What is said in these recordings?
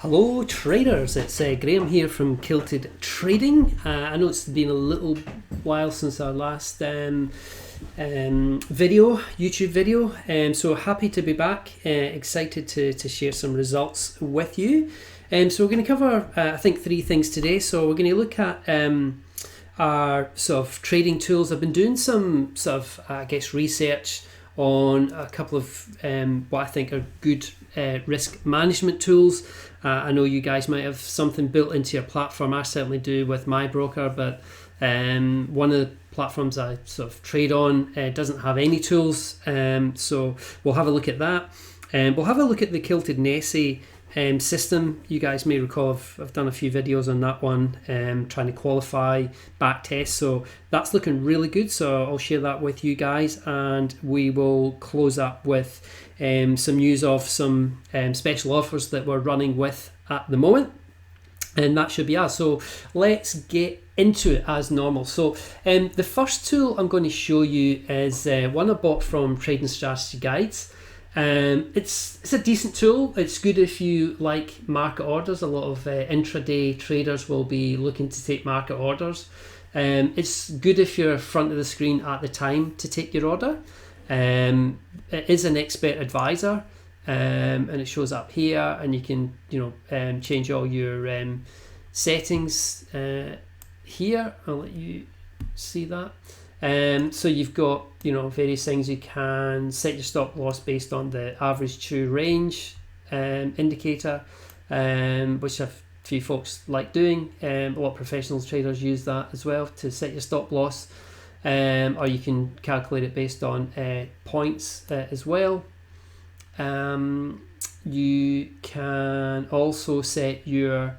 Hello traders, it's Graham here from Kilted Trading. I know it's been a little while since our last YouTube video, so happy to be back, excited to share some results with you. So we're going to cover I think three things today. So we're going to look at our sort of trading tools. I've been doing some sort of research on a couple of what I think are good risk management tools. I know you guys might have something built into your platform. I certainly do with my broker, but one of the platforms I sort of trade on doesn't have any tools, so we'll have a look at that. We'll have a look at the Kilted Nessie system. You guys may recall I've done a few videos on that one, trying to qualify back tests, so that's looking really good, so I'll share that with you guys, and we will close up with some news of some special offers that we're running with at the moment, and that should be us. So let's get into it as normal. So the first tool I'm going to show you is one I bought from Trading Strategy Guides. It's a decent tool. It's good if you like market orders. A lot of intraday traders will be looking to take market orders. It's good if you're front of the screen at the time to take your order. It is an expert advisor, and it shows up here, and you can change all your settings here. I'll let you see that. So you've got various things. You can set your stop loss based on the average true range indicator, which a few folks like doing. A lot of professional traders use that as well to set your stop loss, or you can calculate it based on points as well. You can also set your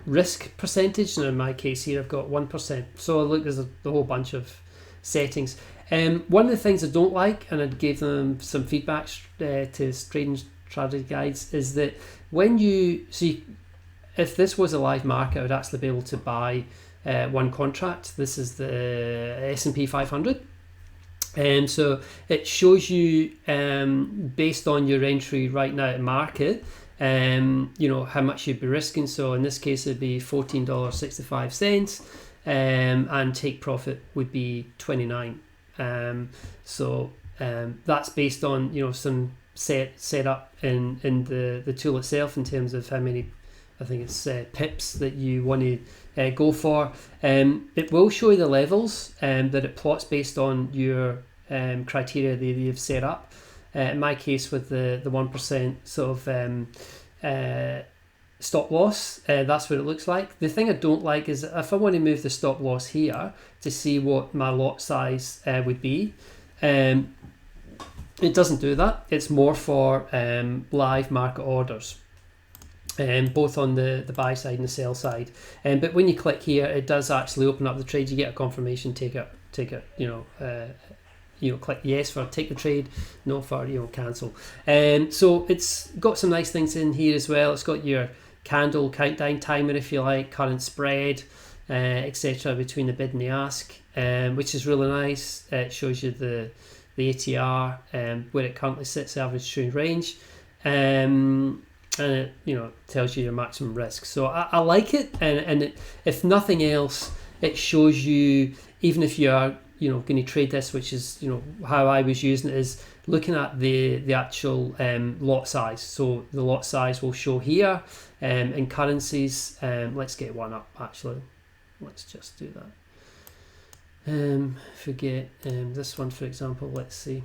risk percentage. Now in my case here I've got 1%, so look, there's a whole bunch of settings. One of the things I don't like, and I gave them some feedback to Trading Strategy Guides, is that when you see, if this was a live market, I would actually be able to buy one contract. This is the S&P 500, and so it shows you based on your entry right now at market, how much you'd be risking. So in this case it'd be $14.65, and take profit would be 29. So that's based on some set up in the tool itself in terms of how many, I think it's pips that you want to go for. It will show you the levels that it plots based on your criteria that you've set up. In my case with the 1% sort of stop loss, that's what it looks like. The thing I don't like is if I want to move the stop loss here to see what my lot size would be, it doesn't do that. It's more for live market orders, both on the buy side and the sell side. But when you click here, it does actually open up the trade. You get a confirmation, take it, click yes for take the trade, no for cancel. So it's got some nice things in here as well. It's got your candle countdown timer if you like, current spread, etc. between the bid and the ask, which is really nice. It shows you the ATR, where it currently sits, the average true range, and it tells you your maximum risk. So I like it, and it, if nothing else, it shows you, even if you are going to trade this, which is how I was using it, is looking at the actual lot size. So the lot size will show here in currencies. Let's get one up actually. Let's just do that. Forget this one for example. Let's see.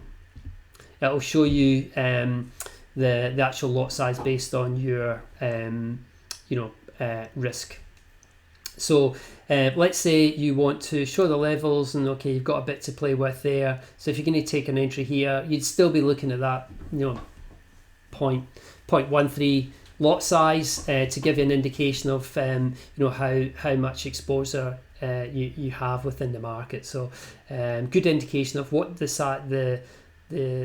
It'll show you the actual lot size based on your risk. So let's say you want to show the levels, and okay, you've got a bit to play with there. So if you're going to take an entry here, you'd still be looking at that 0.13 lot size to give you an indication of how much exposure you have within the market. So good indication of what the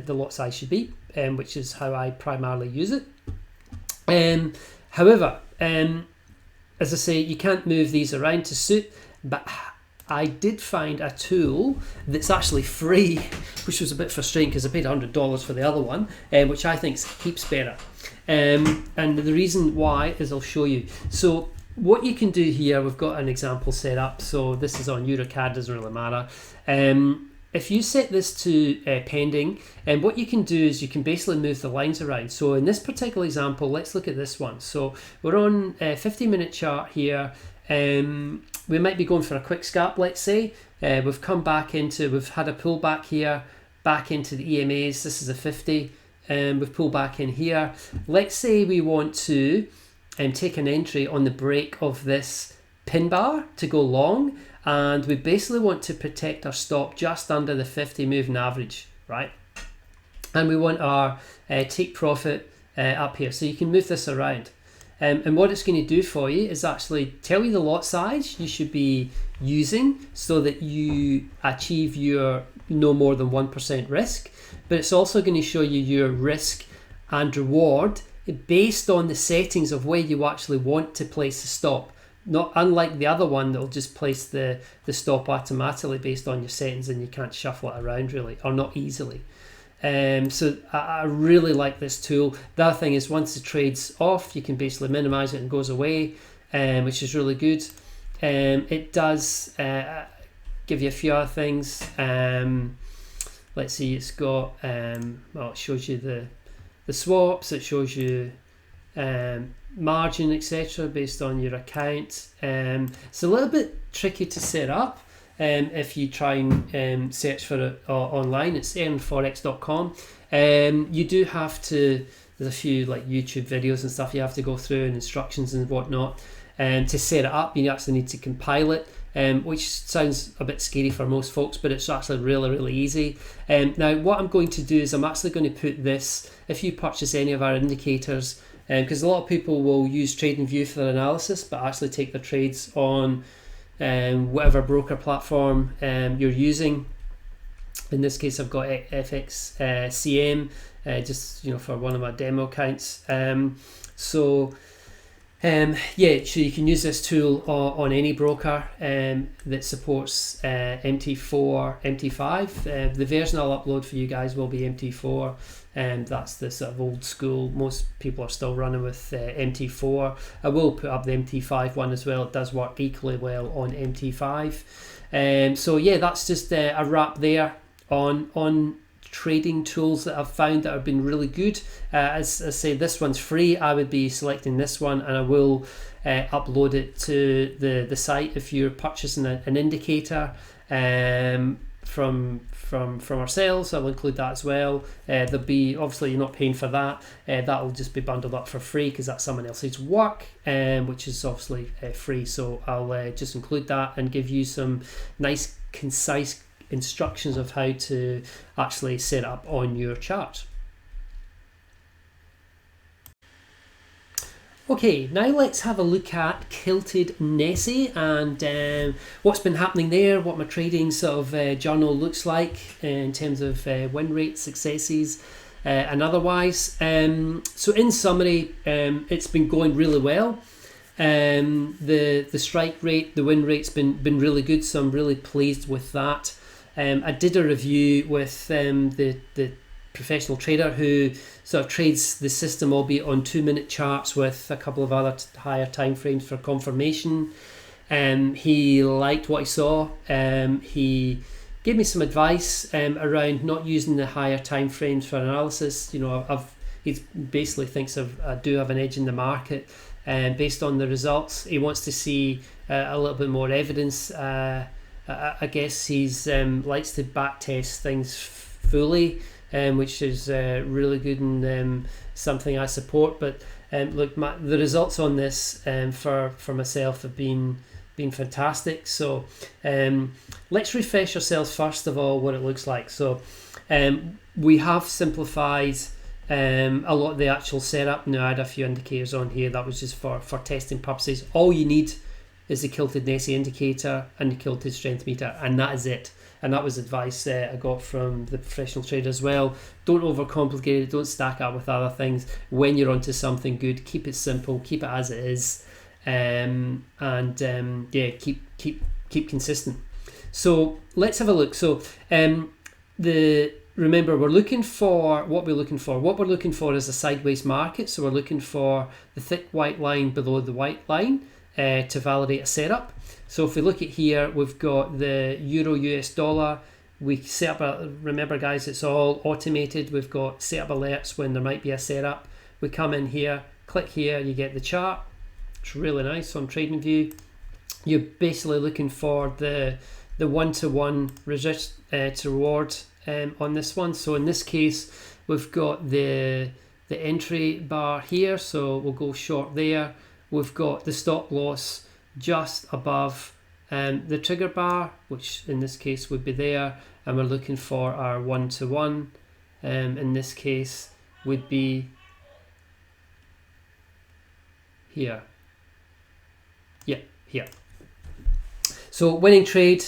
lot size should be, which is how I primarily use it. However, as I say, you can't move these around to suit, but I did find a tool that's actually free, which was a bit frustrating because I paid $100 for the other one, which I think heaps better. And the reason why is I'll show you. So what you can do here, we've got an example set up. So this is on EuroCAD, doesn't really matter. If you set this to pending, and what you can do is you can basically move the lines around. So in this particular example, let's look at this one. So we're on a 50-minute chart here. We might be going for a quick scalp, let's say. We've come back into, we've had a pullback here, back into the EMAs. This is a 50. We've pulled back in here. Let's say we want to take an entry on the break of this pin bar to go long, and we basically want to protect our stop just under the 50 moving average, right? And we want our take profit up here. So you can move this around. And what it's going to do for you is actually tell you the lot size you should be using so that you achieve your no more than 1% risk. But it's also going to show you your risk and reward based on the settings of where you actually want to place the stop. Not unlike the other one that will just place the stop automatically based on your settings, and you can't shuffle it around really, or not easily. So I really like this tool. The other thing is once the trade's off, you can basically minimize it and it goes away, which is really good. It does give you a few other things. Let's see, it's got, well, it shows you the swaps, it shows you margin, etc. based on your account. It's a little bit tricky to set up. If you try and search for it online, it's earnforex.com. You do have to, there's a few like YouTube videos and stuff you have to go through and instructions and whatnot. To set it up, you actually need to compile it, which sounds a bit scary for most folks, but it's actually really, really easy. Now, what I'm going to do is I'm actually going to put this, if you purchase any of our indicators, because a lot of people will use TradingView for their analysis, but actually take their trades on whatever broker platform you're using. In this case, I've got FXCM, just for one of my demo accounts. Yeah, so you can use this tool on any broker that supports MT4, MT5. The version I'll upload for you guys will be MT4, and that's the sort of old school. Most people are still running with MT4. I will put up the MT5 one as well. It does work equally well on MT5. So yeah, that's just a wrap there on trading tools that I've found that have been really good. As I say, this one's free. I would be selecting this one, and I will upload it to the site if you're purchasing an indicator from ourselves. I'll include that as well. There'll be, obviously you're not paying for that. That will just be bundled up for free because that's someone else's work, which is obviously free. So I'll just include that and give you some nice, concise instructions of how to actually set up on your chart. Okay, now let's have a look at Kilted Nessie and what's been happening there, what my trading sort of journal looks like in terms of win rates, successes, and otherwise. So in summary, it's been going really well. The strike rate, the win rate's been really good, so I'm really pleased with that. I did a review with the professional trader who sort of trades the system, albeit on 2-minute charts with a couple of other higher time frames for confirmation. He liked what he saw. He gave me some advice around not using the higher time frames for analysis. He basically thinks I do have an edge in the market, and based on the results, he wants to see a little bit more evidence. I guess he's likes to backtest things fully, which is really good and something I support. But look, the results on this for myself have been fantastic. So let's refresh ourselves first of all what it looks like. So we have simplified a lot of the actual setup. Now I had a few indicators on here that was just for testing purposes. All you need is the Kilted Nessie indicator and the Kilted strength meter, and that is it. And that was advice I got from the professional trader as well. Don't overcomplicate it, don't stack up with other things. When you're onto something good, keep it simple, keep it as it is, yeah, keep consistent. So let's have a look. So remember, we're looking for what we're looking for. What we're looking for is a sideways market. So we're looking for the thick white line below the white line to validate a setup. So if we look at here, we've got the euro US dollar. We set up remember guys, it's all automated. We've got set up alerts when there might be a setup. We come in here, click here, you get the chart. It's really nice on TradingView. You're basically looking for the one-to-one resist to reward on this one. So in this case, we've got the entry bar here, so we'll go short there. We've got the stop loss just above the trigger bar, which in this case would be there, and we're looking for our one-to-one. In this case would be here. Yeah, here. So winning trade,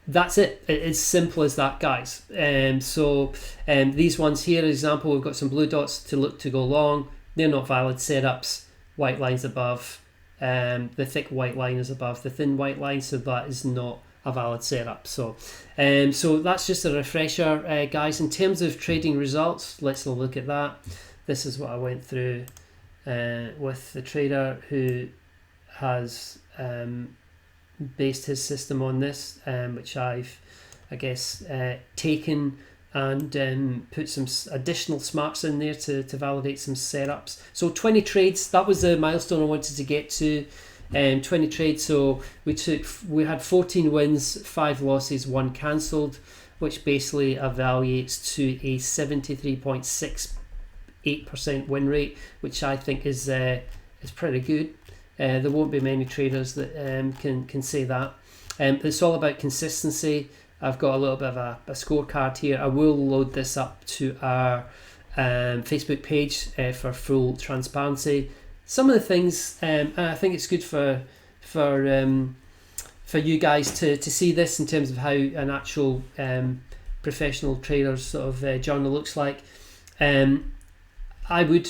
that's it. It's simple as that, guys. These ones here, example, we've got some blue dots to look to go long. They're not valid setups. White line's above. The thick white line is above the thin white line, so that is not a valid setup. So that's just a refresher, guys. In terms of trading results, let's look at that. This is what I went through with the trader who has based his system on this, which I've, I guess, taken and put some additional smarts in there to validate some setups. So 20 trades, that was the milestone I wanted to get to. 20 trades, so we had 14 wins, 5 losses, 1 cancelled, which basically evaluates to a 73.68% win rate, which I think is pretty good. There won't be many traders that can say that. It's all about consistency. I've got a little bit of a scorecard here. I will load this up to our Facebook page for full transparency. Some of the things, and I think it's good for you guys to see this in terms of how an actual professional trader's sort of journal looks like. I would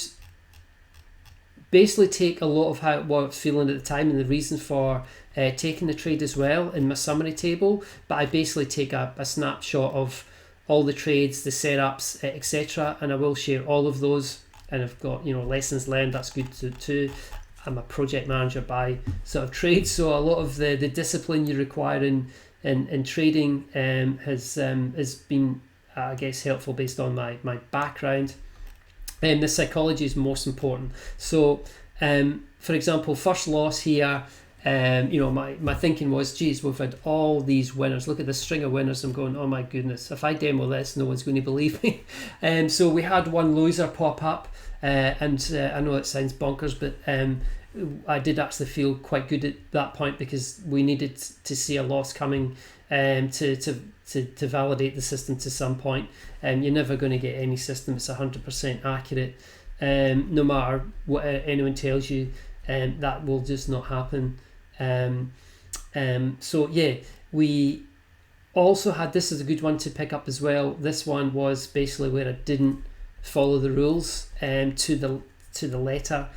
basically take a lot of what I was feeling at the time and the reason for taking the trade as well in my summary table, but I basically take a snapshot of all the trades, the setups, etc., and I will share all of those. And I've got lessons learned. That's good too. I'm a project manager by sort of trade, so a lot of the discipline you require in trading has been I guess helpful based on my background. The psychology is most important. So for example, first loss here, my thinking was, geez, we've had all these winners. Look at the string of winners. I'm going, oh my goodness, if I demo this, no one's going to believe me. So we had one loser pop up, and I know it sounds bonkers, but I did actually feel quite good at that point because we needed to see a loss coming to validate the system to some point. You're never going to get any system that's 100% accurate, no matter what anyone tells you. That will just not happen. So yeah, we also had, this is a good one to pick up as well. This one was basically where I didn't follow the rules to the letter.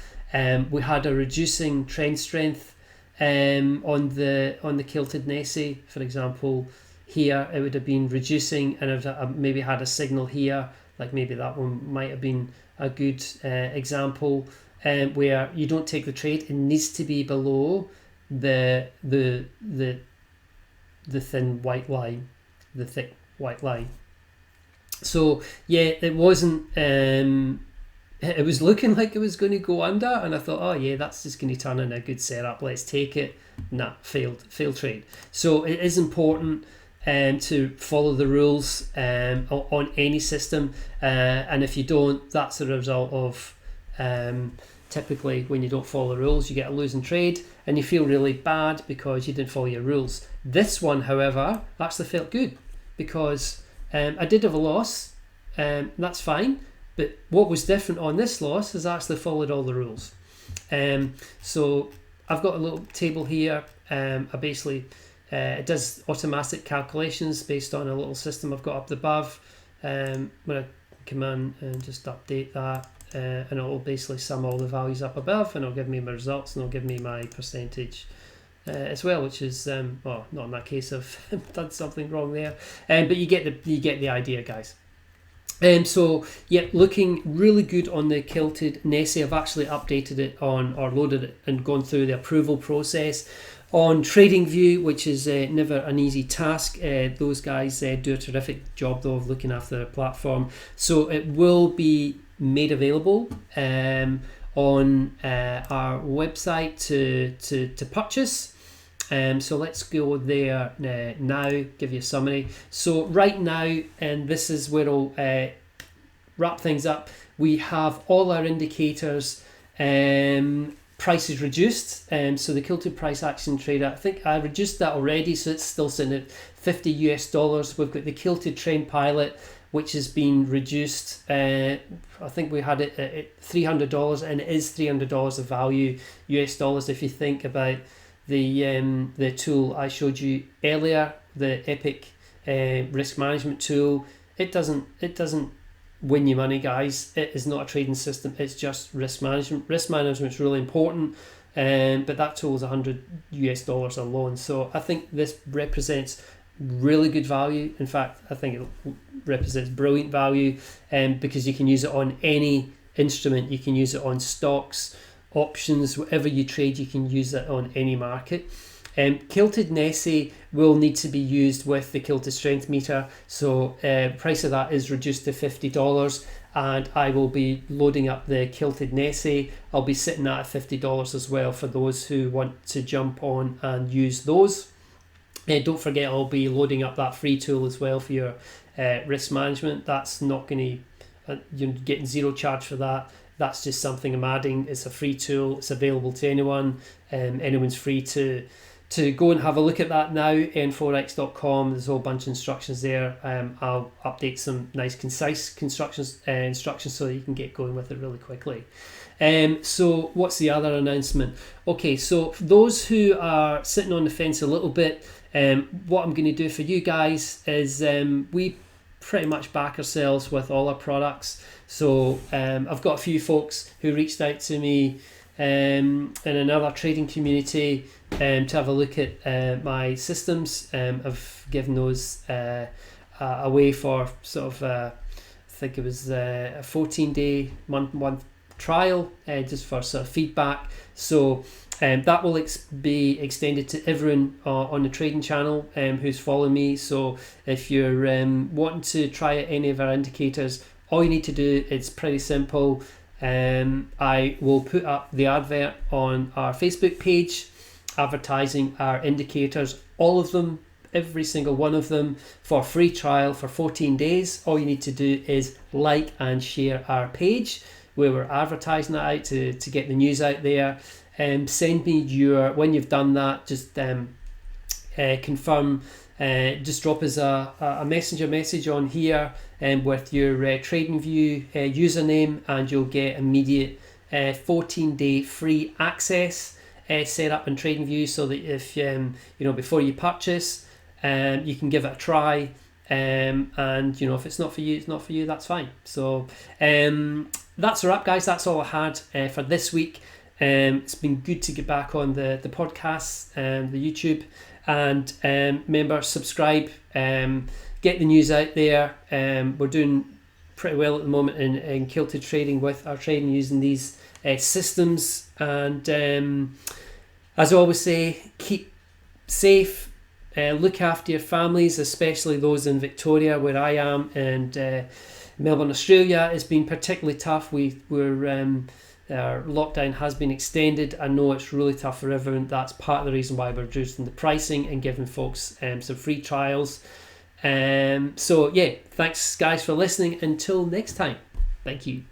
We had a reducing trend strength on the Kilted Nessie, for example. Here it would have been reducing, and I've maybe had a signal here, like maybe that one might have been a good example, where you don't take the trade. It needs to be below the thin white line, the thick white line. So yeah, it wasn't. It was looking like it was going to go under, and I thought, oh yeah, that's just going to turn in a good setup. Let's take it. Nah, failed trade. So it is important to follow the rules on any system, and if you don't, that's the result of typically when you don't follow the rules, you get a losing trade and you feel really bad because you didn't follow your rules. This one, however, actually felt good because I did have a loss, that's fine, but what was different on this loss is I actually followed all the rules. So I've got a little table here. I basically it does automatic calculations based on a little system I've got up above. I'm going to come in and just update that, and it'll basically sum all the values up above, and it'll give me my results, and it'll give me my percentage as well, which is well, not in that case I've done something wrong there, but you get the idea, guys. So yeah, looking really good on the Kilted Nessie. I've actually updated it on, or loaded it and gone through the approval process on TradingView, which is never an easy task. Those guys do a terrific job though of looking after their platform. So it will be made available on our website to purchase. So let's go there now, give you a summary. So right now, and this is where I'll wrap things up, we have all our indicators prices reduced. So the Kilted Price Action Trader, I think I reduced that already, so it's still sitting at $50 US. We've got the Kilted Trend Pilot, which has been reduced. I think we had it at $300, and it is $300 of value US dollars. If you think about the tool I showed you earlier, the Epic risk management tool, it doesn't win you money, guys. It is not a trading system, it's just risk management. Risk management is really important, but that tool is $100 US alone. So I think this represents really good value. In fact, I think it represents brilliant value, because you can use it on any instrument. You can use it on stocks, options, whatever you trade, you can use it on any market. Kilted Nessie will need to be used with the Kilted Strength Meter, so price of that is reduced to $50, and I will be loading up the Kilted Nessie. I'll be sitting at $50 as well for those who want to jump on and use those. Don't forget, I'll be loading up that free tool as well for your risk management. That's not going to, you're getting zero charge for that. That's just something I'm adding. It's a free tool. It's available to anyone. Anyone's free to go and have a look at that now. n4x.com. There's a whole bunch of instructions there. I'll update some nice, concise instructions so that you can get going with it really quickly. So what's the other announcement? Okay, so for those who are sitting on the fence a little bit, what I'm going to do for you guys is we pretty much back ourselves with all our products. So I've got a few folks who reached out to me in another trading community to have a look at my systems. I've given those away for sort of I think it was a 14-day month trial, just for sort of feedback. So that will be extended to everyone on the trading channel who's following me. So if you're wanting to try out any of our indicators, all you need to do, it's pretty simple. I will put up the advert on our Facebook page advertising our indicators, all of them, every single one of them, for free trial for 14 days. All you need to do is like and share our page where we're advertising that out to get the news out there. Send me when you've done that, just confirm, just drop us a messenger message on here with your TradingView username, and you'll get immediate 14-day free access set up in TradingView, so that if before you purchase, you can give it a try, and if it's not for you, it's not for you, that's fine. So that's a wrap, guys. That's all I had for this week. It's been good to get back on the podcast and the YouTube, and remember, subscribe, get the news out there. We're doing pretty well at the moment in Kilted trading with our trading using these systems, and as I always say, keep safe, look after your families, especially those in Victoria where I am, and Melbourne, Australia has been particularly tough. Our lockdown has been extended. I know it's really tough for everyone. That's part of the reason why we're reducing the pricing and giving folks some free trials. So yeah, thanks guys for listening. Until next time, thank you.